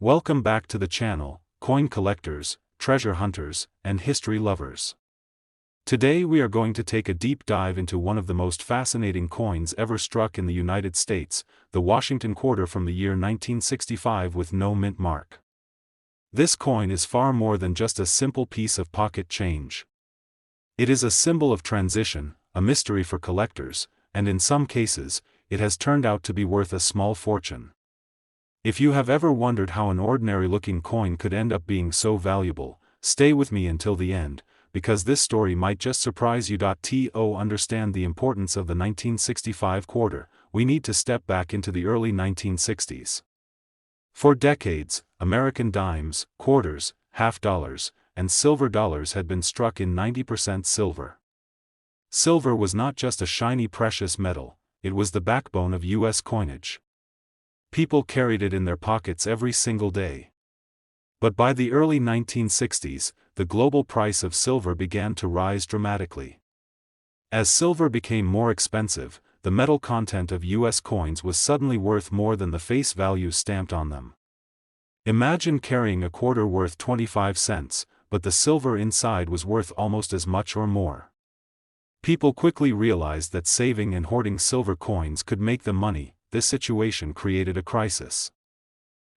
Welcome back to the channel, coin collectors, treasure hunters, and history lovers. Today we are going to take a deep dive into one of the most fascinating coins ever struck in the United States, the Washington quarter from the year 1965 with no mint mark. This coin is far more than just a simple piece of pocket change. It is a symbol of transition, a mystery for collectors, and in some cases, it has turned out to be worth a small fortune. If you have ever wondered how an ordinary-looking coin could end up being so valuable, stay with me until the end, because this story might just surprise you. To understand the importance of the 1965 quarter, we need to step back into the early 1960s. For decades, American dimes, quarters, half dollars, and silver dollars had been struck in 90% silver. Silver was not just a shiny precious metal, it was the backbone of U.S. coinage. People carried it in their pockets every single day. But by the early 1960s, the global price of silver began to rise dramatically. As silver became more expensive, the metal content of U.S. coins was suddenly worth more than the face value stamped on them. Imagine carrying a quarter worth 25 cents, but the silver inside was worth almost as much or more. People quickly realized that saving and hoarding silver coins could make them money. This situation created a crisis.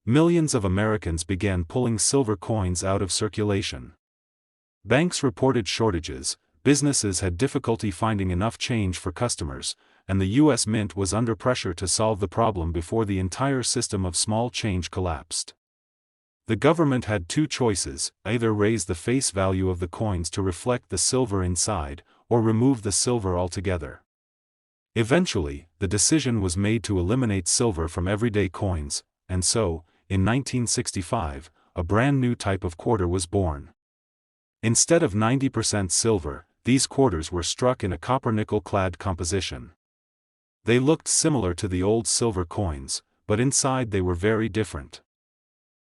Millions of Americans began pulling silver coins out of circulation. Banks reported shortages, businesses had difficulty finding enough change for customers, and the U.S. Mint was under pressure to solve the problem before the entire system of small change collapsed. The government had two choices: either raise the face value of the coins to reflect the silver inside, or remove the silver altogether. Eventually, the decision was made to eliminate silver from everyday coins, and so, in 1965, a brand new type of quarter was born. Instead of 90% silver, these quarters were struck in a copper-nickel-clad composition. They looked similar to the old silver coins, but inside they were very different.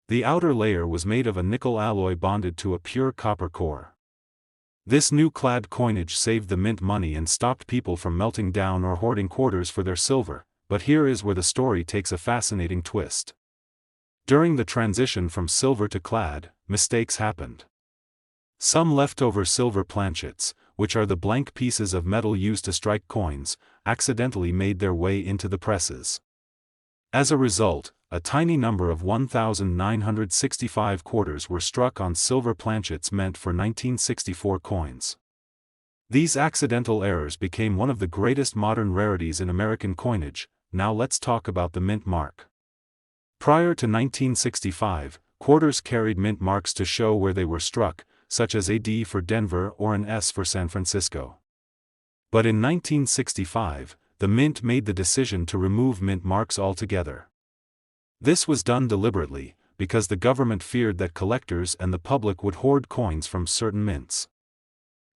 The outer layer was made of a nickel alloy bonded to a pure copper core. This new clad coinage saved the mint money and stopped people from melting down or hoarding quarters for their silver, but here is where the story takes a fascinating twist. During the transition from silver to clad, mistakes happened. Some leftover silver planchets, which are the blank pieces of metal used to strike coins, accidentally made their way into the presses. As a result, a tiny number of 1,965 quarters were struck on silver planchets meant for 1964 coins. These accidental errors became one of the greatest modern rarities in American coinage. Now let's talk about the mint mark. Prior to 1965, quarters carried mint marks to show where they were struck, such as a D for Denver or an S for San Francisco. But in 1965, the mint made the decision to remove mint marks altogether. This was done deliberately, because the government feared that collectors and the public would hoard coins from certain mints.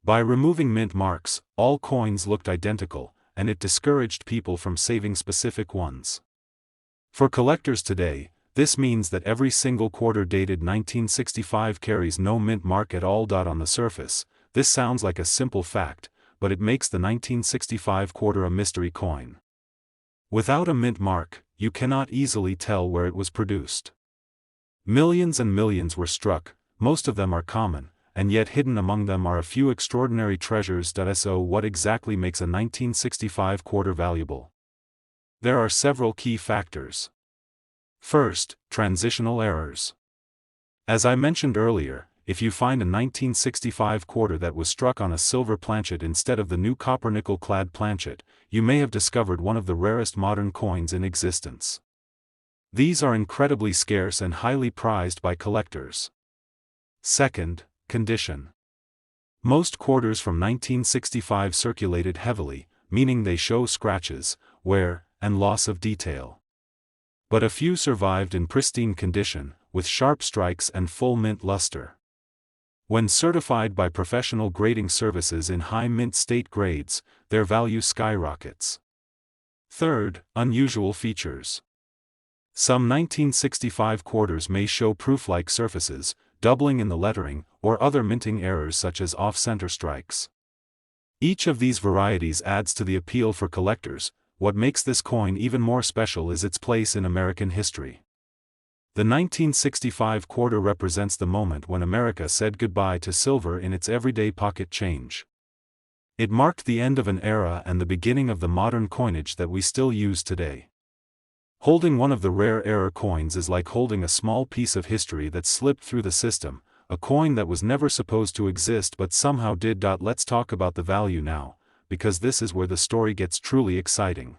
By removing mint marks, all coins looked identical, and it discouraged people from saving specific ones. For collectors today, this means that every single quarter dated 1965 carries no mint mark at all. On the surface, this sounds like a simple fact, but it makes the 1965 quarter a mystery coin. Without a mint mark, you cannot easily tell where it was produced. Millions and millions were struck, most of them are common, and yet hidden among them are a few extraordinary treasures. So what exactly makes a 1965 quarter valuable? There are several key factors. First, transitional errors. As I mentioned earlier, if you find a 1965 quarter that was struck on a silver planchet instead of the new copper-nickel-clad planchet, you may have discovered one of the rarest modern coins in existence. These are incredibly scarce and highly prized by collectors. Second, condition. Most quarters from 1965 circulated heavily, meaning they show scratches, wear, and loss of detail. But a few survived in pristine condition, with sharp strikes and full mint luster. When certified by professional grading services in high mint state grades, their value skyrockets. Third, unusual features. Some 1965 quarters may show proof-like surfaces, doubling in the lettering, or other minting errors such as off-center strikes. Each of these varieties adds to the appeal for collectors. What makes this coin even more special is its place in American history. The 1965 quarter represents the moment when America said goodbye to silver in its everyday pocket change. It marked the end of an era and the beginning of the modern coinage that we still use today. Holding one of the rare error coins is like holding a small piece of history that slipped through the system, a coin that was never supposed to exist but somehow did. Let's talk about the value now, because this is where the story gets truly exciting.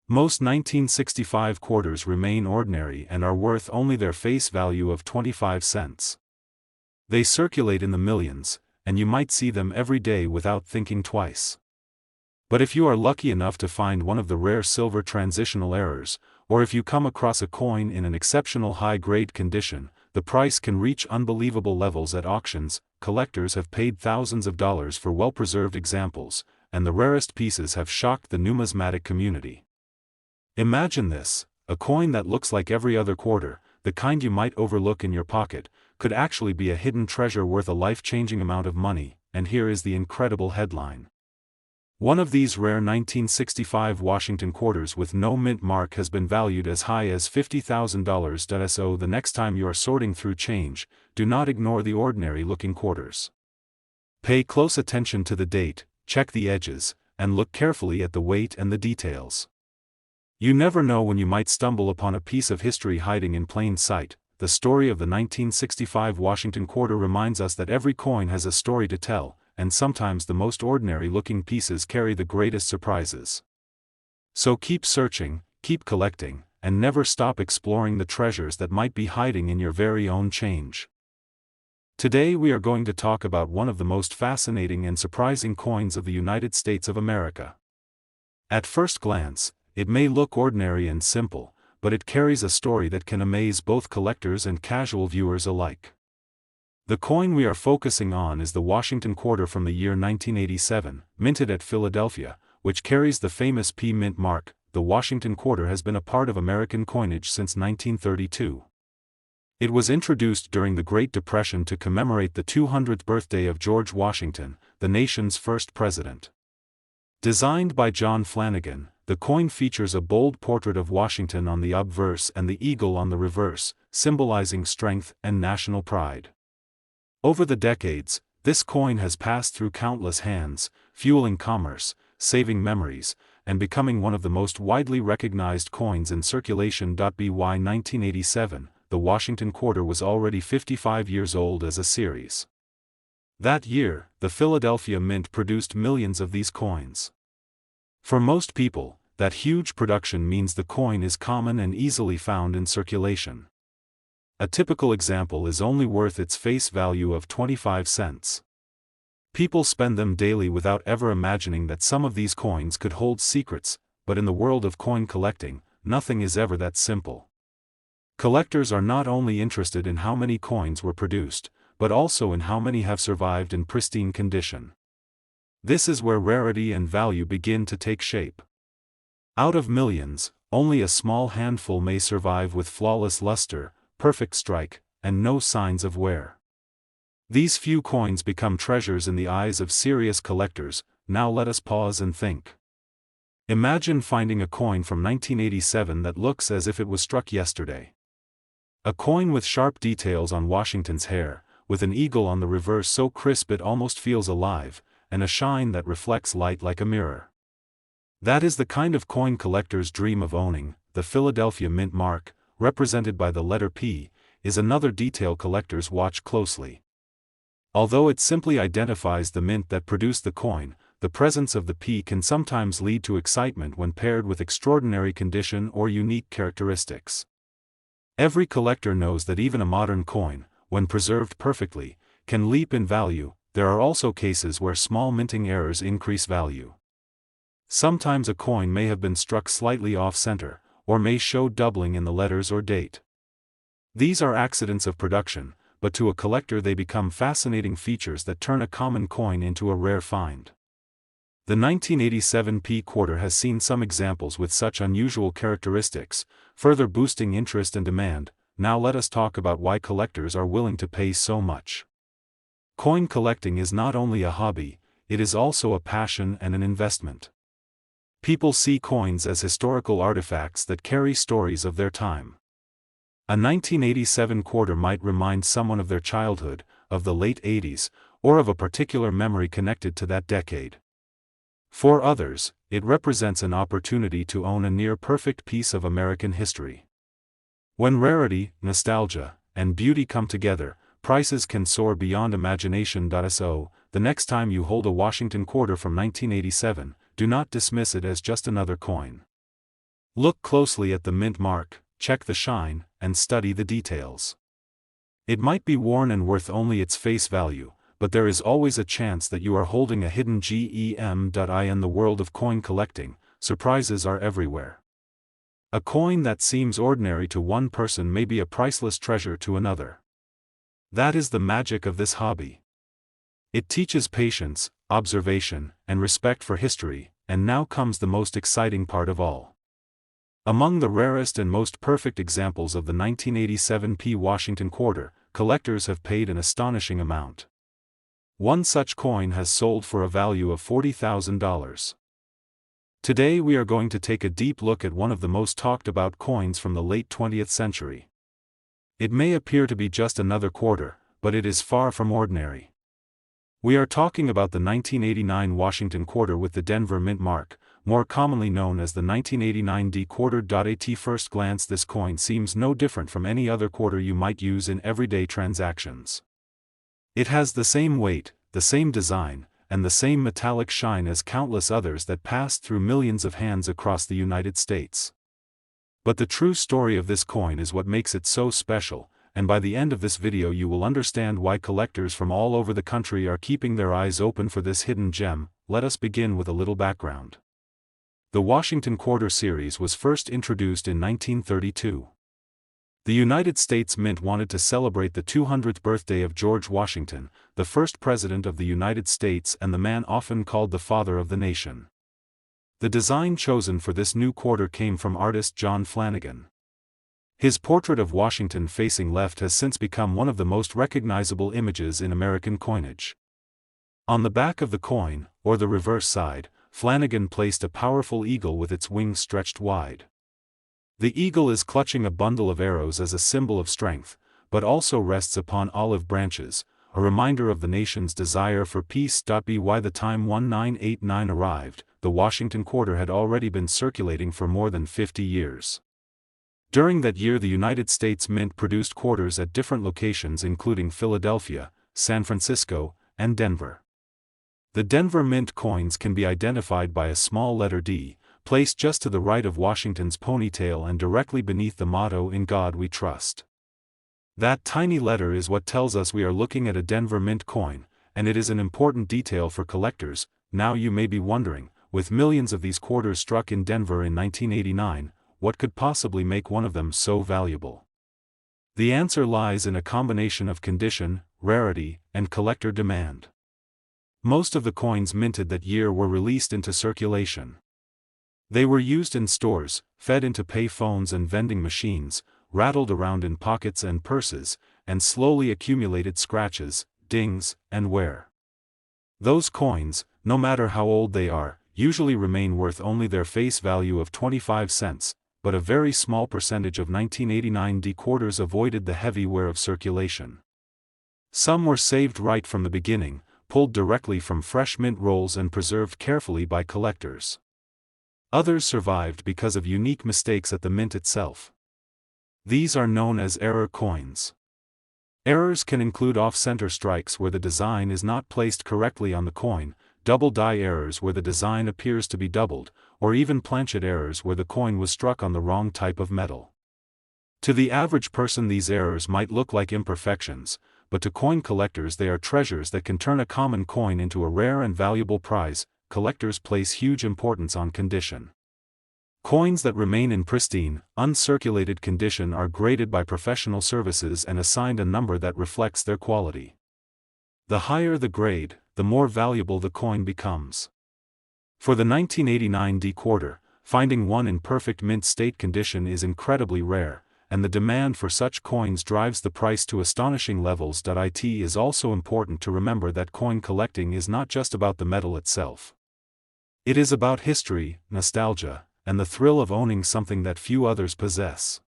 Most 1965 quarters remain ordinary and are worth only their face value of 25 cents. They circulate in the millions, and you might see them every day without thinking twice. But if you are lucky enough to find one of the rare silver transitional errors, or if you come across a coin in an exceptional high-grade condition, the price can reach unbelievable levels at auctions. Collectors have paid thousands of dollars for well-preserved examples, and the rarest pieces have shocked the numismatic community. Imagine this: a coin that looks like every other quarter, the kind you might overlook in your pocket, could actually be a hidden treasure worth a life-changing amount of money. And here is the incredible headline. One of these rare 1965 Washington quarters with no mint mark has been valued as high as $50,000. So the next time you are sorting through change, do not ignore the ordinary-looking quarters. Pay close attention to the date, check the edges, and look carefully at the weight and the details. You never know when you might stumble upon a piece of history hiding in plain sight. The story of the 1965 Washington quarter reminds us that every coin has a story to tell, and sometimes the most ordinary-looking pieces carry the greatest surprises. So keep searching, keep collecting, and never stop exploring the treasures that might be hiding in your very own change. Today we are going to talk about one of the most fascinating and surprising coins of the United States of America. At first glance, it may look ordinary and simple, but it carries a story that can amaze both collectors and casual viewers alike. The coin we are focusing on is the Washington quarter from the year 1987, minted at Philadelphia, which carries the famous P mint mark. The Washington quarter has been a part of American coinage since 1932. It was introduced during the Great Depression to commemorate the 200th birthday of George Washington, the nation's first president. Designed by John Flanagan, the coin features a bold portrait of Washington on the obverse and the eagle on the reverse, symbolizing strength and national pride. Over the decades, this coin has passed through countless hands, fueling commerce, saving memories, and becoming one of the most widely recognized coins in circulation. By 1987, the Washington quarter was already 55 years old as a series. That year, the Philadelphia Mint produced millions of these coins. For most people, that huge production means the coin is common and easily found in circulation. A typical example is only worth its face value of 25 cents. People spend them daily without ever imagining that some of these coins could hold secrets, but in the world of coin collecting, nothing is ever that simple. Collectors are not only interested in how many coins were produced, but also in how many have survived in pristine condition. This is where rarity and value begin to take shape. Out of millions, only a small handful may survive with flawless luster, perfect strike, and no signs of wear. These few coins become treasures in the eyes of serious collectors. Now let us pause and think. Imagine finding a coin from 1987 that looks as if it was struck yesterday. A coin with sharp details on Washington's hair, with an eagle on the reverse so crisp it almost feels alive, and a shine that reflects light like a mirror. That is the kind of coin collectors dream of owning. The Philadelphia Mint mark, represented by the letter P, is another detail collectors watch closely. Although it simply identifies the mint that produced the coin, the presence of the P can sometimes lead to excitement when paired with extraordinary condition or unique characteristics. Every collector knows that even a modern coin, when preserved perfectly, can leap in value. There are also cases where small minting errors increase value. Sometimes a coin may have been struck slightly off-center, or may show doubling in the letters or date. These are accidents of production, but to a collector they become fascinating features that turn a common coin into a rare find. The 1987 P quarter has seen some examples with such unusual characteristics, further boosting interest and demand. Now let us talk about why collectors are willing to pay so much. Coin collecting is not only a hobby, it is also a passion and an investment. People see coins as historical artifacts that carry stories of their time. A 1987 quarter might remind someone of their childhood, of the late 80s, or of a particular memory connected to that decade. For others, it represents an opportunity to own a near-perfect piece of American history. When rarity, nostalgia, and beauty come together, prices can soar beyond imagination. So, the next time you hold a Washington quarter from 1987, do not dismiss it as just another coin. Look closely at the mint mark, check the shine, and study the details. It might be worn and worth only its face value, but there is always a chance that you are holding a hidden gem. In the world of coin collecting, surprises are everywhere. A coin that seems ordinary to one person may be a priceless treasure to another. That is the magic of this hobby. It teaches patience, observation, and respect for history, and now comes the most exciting part of all. Among the rarest and most perfect examples of the 1987 Washington quarter, collectors have paid an astonishing amount. One such coin has sold for a value of $40,000. Today we are going to take a deep look at one of the most talked about coins from the late 20th century. It may appear to be just another quarter, but it is far from ordinary. We are talking about the 1989 Washington quarter with the Denver Mint mark, more commonly known as the 1989 D quarter. At first glance, this coin seems no different from any other quarter you might use in everyday transactions. It has the same weight, the same design, and the same metallic shine as countless others that passed through millions of hands across the United States. But the true story of this coin is what makes it so special, and by the end of this video you will understand why collectors from all over the country are keeping their eyes open for this hidden gem. Let us begin with a little background. The Washington Quarter series was first introduced in 1932. The United States Mint wanted to celebrate the 200th birthday of George Washington, the first president of the United States and the man often called the father of the nation. The design chosen for this new quarter came from artist John Flanagan. His portrait of Washington facing left has since become one of the most recognizable images in American coinage. On the back of the coin, or the reverse side, Flanagan placed a powerful eagle with its wings stretched wide. The eagle is clutching a bundle of arrows as a symbol of strength, but also rests upon olive branches, a reminder of the nation's desire for peace. By the time 1989 arrived, the Washington quarter had already been circulating for more than 50 years. During that year, the United States Mint produced quarters at different locations including Philadelphia, San Francisco, and Denver. The Denver Mint coins can be identified by a small letter D, placed just to the right of Washington's ponytail and directly beneath the motto "In God We Trust." That tiny letter is what tells us we are looking at a Denver Mint coin, and it is an important detail for collectors. Now you may be wondering, with millions of these quarters struck in Denver in 1989, what could possibly make one of them so valuable? The answer lies in a combination of condition, rarity, and collector demand. Most of the coins minted that year were released into circulation. They were used in stores, fed into pay phones and vending machines, rattled around in pockets and purses, and slowly accumulated scratches, dings, and wear. Those coins, no matter how old they are, usually remain worth only their face value of 25 cents, but a very small percentage of 1989 D quarters avoided the heavy wear of circulation. Some were saved right from the beginning, pulled directly from fresh mint rolls and preserved carefully by collectors. Others survived because of unique mistakes at the mint itself. These are known as error coins. Errors can include off-center strikes where the design is not placed correctly on the coin, double die errors where the design appears to be doubled, or even planchet errors where the coin was struck on the wrong type of metal. To the average person these errors might look like imperfections, but to coin collectors they are treasures that can turn a common coin into a rare and valuable prize. Collectors place huge importance on condition. Coins that remain in pristine, uncirculated condition are graded by professional services and assigned a number that reflects their quality. The higher the grade, the more valuable the coin becomes. For the 1989 D quarter, finding one in perfect mint state condition is incredibly rare, and the demand for such coins drives the price to astonishing levels. It is also important to remember that coin collecting is not just about the metal itself. It is about history, nostalgia, and the thrill of owning something that few others possess.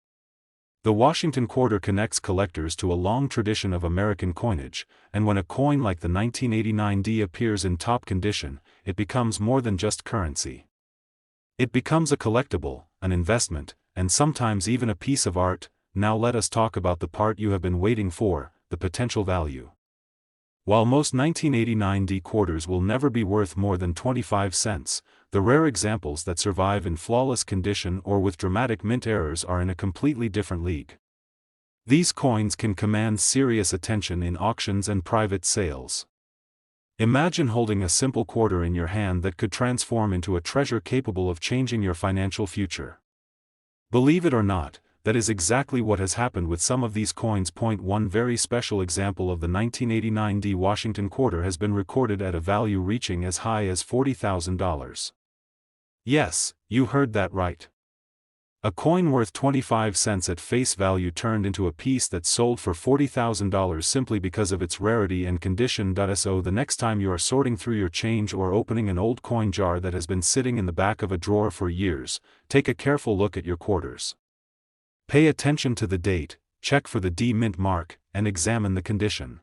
The Washington Quarter connects collectors to a long tradition of American coinage, and when a coin like the 1989 D appears in top condition, it becomes more than just currency. It becomes a collectible, an investment, and sometimes even a piece of art. Now let us talk about the part you have been waiting for, the potential value. While most 1989 D quarters will never be worth more than 25 cents, the rare examples that survive in flawless condition or with dramatic mint errors are in a completely different league. These coins can command serious attention in auctions and private sales. Imagine holding a simple quarter in your hand that could transform into a treasure capable of changing your financial future. Believe it or not, that is exactly what has happened with some of these coins. One very special example of the 1989 D Washington Quarter has been recorded at a value reaching as high as $40,000. Yes, you heard that right. A coin worth 25 cents at face value turned into a piece that sold for $40,000 simply because of its rarity and condition. So the next time you are sorting through your change or opening an old coin jar that has been sitting in the back of a drawer for years, take a careful look at your quarters. Pay attention to the date, check for the D mint mark, and examine the condition.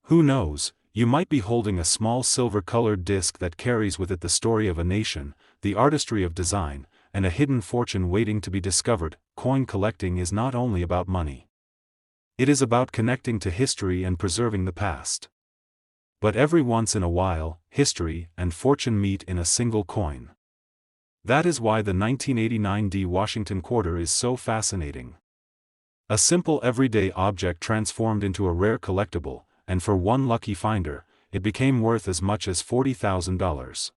Who knows, you might be holding a small silver-colored disc that carries with it the story of a nation, the artistry of design, and a hidden fortune waiting to be discovered. Coin collecting is not only about money. It is about connecting to history and preserving the past. But every once in a while, history and fortune meet in a single coin. That is why the 1989 D Washington Quarter is so fascinating. A simple everyday object transformed into a rare collectible, and for one lucky finder, it became worth as much as $40,000.